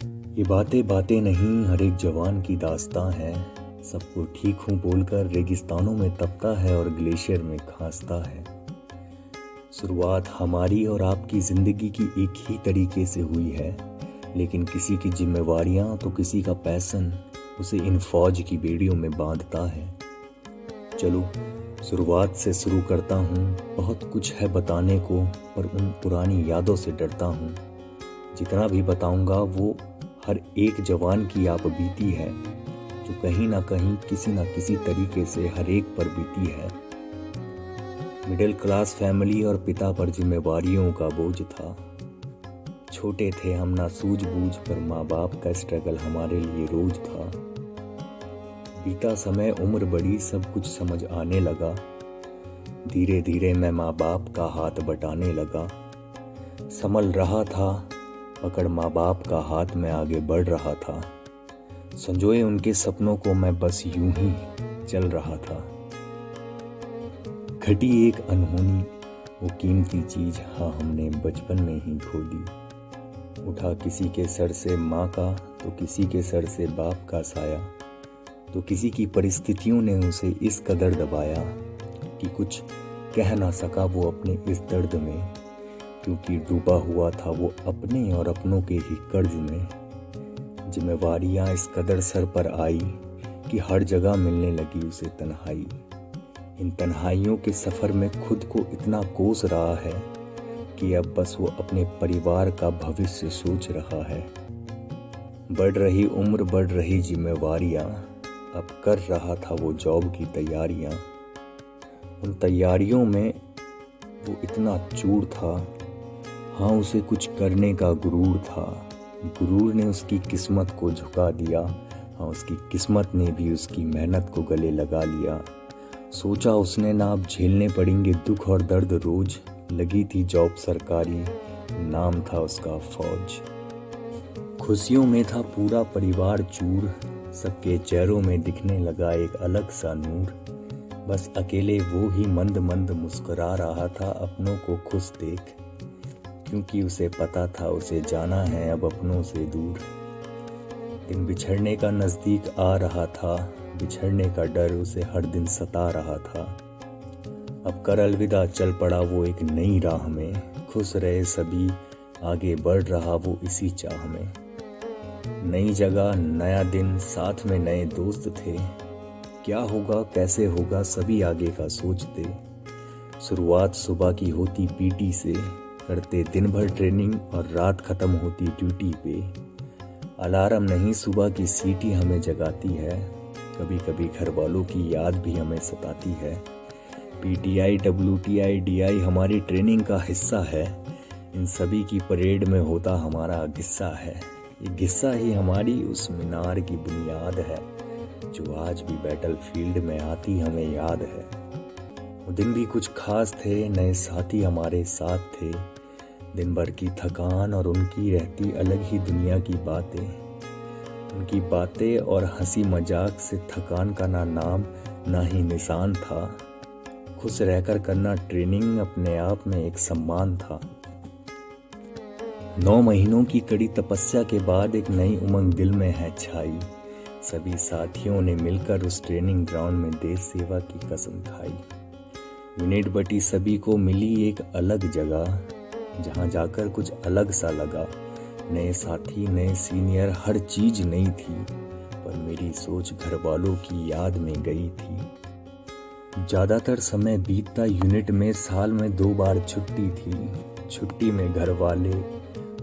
ये बातें बातें नहीं, हर एक जवान की दास्तां है। सबको ठीक हूँ बोलकर रेगिस्तानों में तपता है और ग्लेशियर में खांसता है। शुरुआत हमारी और आपकी ज़िंदगी की एक ही तरीके से हुई है, लेकिन किसी की जिम्मेवारियाँ तो किसी का पैशन उसे इन फौज की बेड़ियों में बांधता है। चलो शुरुआत से शुरू करता हूँ। बहुत कुछ है बताने को, पर उन पुरानी यादों से डरता हूँ। जितना भी बताऊँगा वो हर एक जवान की आप बीती है, जो कहीं ना कहीं किसी न किसी तरीके से हर एक पर बीती है। मिडिल क्लास फैमिली और पिता पर जिम्मेवारियों का बोझ था। छोटे थे हम ना सूझबूझ, पर माँ बाप का स्ट्रगल हमारे लिए रोज था। बीता समय, उम्र बढ़ी, सब कुछ समझ आने लगा। धीरे धीरे मैं माँ बाप का हाथ बटाने लगा। संभल रहा था, पकड़ माँ बाप का हाथ में आगे बढ़ रहा था। संजोए उनके सपनों को मैं बस यूं ही चल रहा था। घटी एक अनहोनी वो कीमती चीज, हाँ हमने बचपन में ही खो दी। उठा किसी के सर से माँ का, तो किसी के सर से बाप का साया। तो किसी की परिस्थितियों ने उसे इस कदर दबाया कि कुछ कह ना सका वो अपने इस दर्द में, क्योंकि डूबा हुआ था वो अपने और अपनों के ही कर्ज में। जिम्मेवारियां इस कदर सर पर आई कि हर जगह मिलने लगी उसे तन्हाई। इन तन्हाइयों के सफर में खुद को इतना कोस रहा है कि अब बस वो अपने परिवार का भविष्य सोच रहा है। बढ़ रही उम्र, बढ़ रही जिम्मेवारियां, अब कर रहा था वो जॉब की तैयारियां। उन तैयारियों में वो इतना चूर था, हाँ उसे कुछ करने का गुरूर था। गुरूर ने उसकी किस्मत को झुका दिया, हाँ उसकी किस्मत ने भी उसकी मेहनत को गले लगा लिया। सोचा उसने ना अब झेलने पड़ेंगे दुख और दर्द रोज। लगी थी जॉब सरकारी, नाम था उसका फौज। खुशियों में था पूरा परिवार चूर, सबके चेहरों में दिखने लगा एक अलग सा नूर। बस अकेले वो ही मंद मंद मुस्कुरा रहा था अपनों को खुश देख, क्योंकि उसे पता था उसे जाना है अब अपनों से दूर। दिन बिछड़ने का नजदीक आ रहा था, बिछड़ने का डर उसे हर दिन सता रहा था। अब कर अलविदा चल पड़ा वो एक नई राह में, खुश रहे सभी आगे बढ़ रहा वो इसी चाह में। नई जगह, नया दिन, साथ में नए दोस्त थे। क्या होगा कैसे होगा सभी आगे का सोचते। शुरुआत सुबह की होती पीटी से, करते दिन भर ट्रेनिंग और रात खत्म होती ड्यूटी पे। अलार्म नहीं सुबह की सीटी हमें जगाती है, कभी कभी घर वालों की याद भी हमें सताती है। पीटीआई, डब्ल्यूटीआई, डीआई हमारी ट्रेनिंग का हिस्सा है। इन सभी की परेड में होता हमारा गिस्सा है। ये गिस्सा ही हमारी उस मीनार की बुनियाद है, जो आज भी बैटल फील्ड में आती हमें याद है। वो दिन भी कुछ खास थे, नए साथी हमारे साथ थे। दिन भर की थकान और उनकी रहती अलग ही दुनिया की बातें। उनकी बातें और हंसी मजाक से थकान का ना नाम ना ही निशान था। खुश रहकर करना ट्रेनिंग अपने आप में एक सम्मान था। 9 महीनों की कड़ी तपस्या के बाद एक नई उमंग दिल में है छाई। सभी साथियों ने मिलकर उस ट्रेनिंग ग्राउंड में देश सेवा की कसम खाई। यूनिट बटी, सभी को मिली एक अलग जगह, जहां जाकर कुछ अलग सा लगा। नए साथी, नए सीनियर, हर चीज नई थी, पर मेरी सोच घर वालों की याद में गई थी। ज्यादातर समय बीतता यूनिट में, साल में 2 बार छुट्टी थी। छुट्टी में घर वाले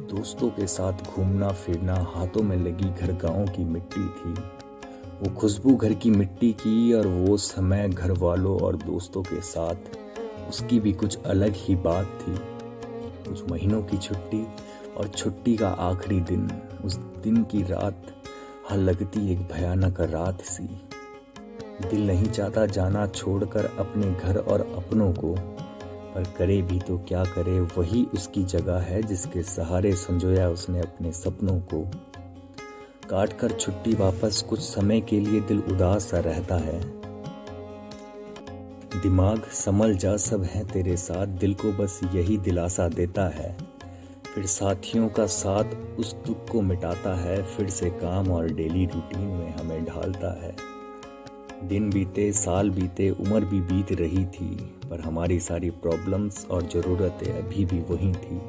दोस्तों के साथ घूमना फिरना, हाथों में लगी घर गाँव की मिट्टी थी। वो खुशबू घर की मिट्टी की, और वो समय घर वालों और दोस्तों के साथ, उसकी भी कुछ अलग ही बात थी। कुछ महीनों की छुट्टी और छुट्टी का आखिरी दिन, उस दिन की रात हाँ लगती एक भयानक रात सी। दिल नहीं चाहता जाना छोड़कर अपने घर और अपनों को, पर करे भी तो क्या करे, वही उसकी जगह है जिसके सहारे संजोया उसने अपने सपनों को। काट कर छुट्टी वापस, कुछ समय के लिए दिल उदास सा रहता है। दिमाग संभल जा, सब है तेरे साथ, दिल को बस यही दिलासा देता है। फिर साथियों का साथ उस दुख को मिटाता है, फिर से काम और डेली रूटीन में हमें ढालता है। दिन बीते, साल बीते, उम्र भी बीत रही थी, पर हमारी सारी प्रॉब्लम्स और ज़रूरतें अभी भी वही थी।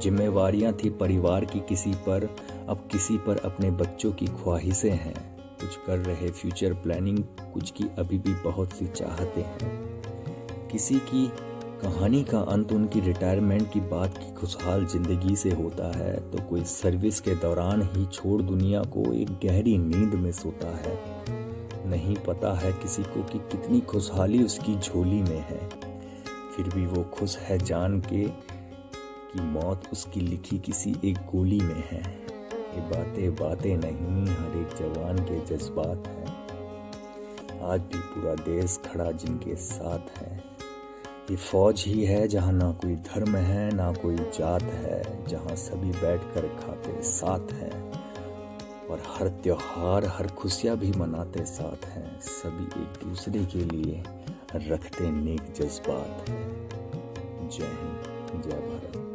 जिम्मेवारियां थी परिवार की किसी पर, अब किसी पर अपने बच्चों की ख्वाहिशें हैं। कुछ कर रहे फ्यूचर प्लानिंग, कुछ की अभी भी बहुत सी चाहते हैं। किसी की कहानी का अंत उनकी रिटायरमेंट की बात की खुशहाल जिंदगी से होता है, तो कोई सर्विस के दौरान ही छोड़ दुनिया को एक गहरी नींद में सोता है। नहीं पता है किसी को कि कितनी खुशहाली उसकी झोली में है, फिर भी वो खुश है जान के कि मौत उसकी लिखी किसी एक गोली में है। ये बातें बातें नहीं, हर एक जवान के जज्बात हैं। आज भी पूरा देश खड़ा जिनके साथ है। ये फौज ही है जहाँ ना कोई धर्म है ना कोई जात है, जहाँ सभी बैठकर खाते साथ हैं और हर त्योहार हर खुशियाँ भी मनाते साथ हैं। सभी एक दूसरे के लिए रखते नेक जज्बात हैं। जय हिंद, जय भारत।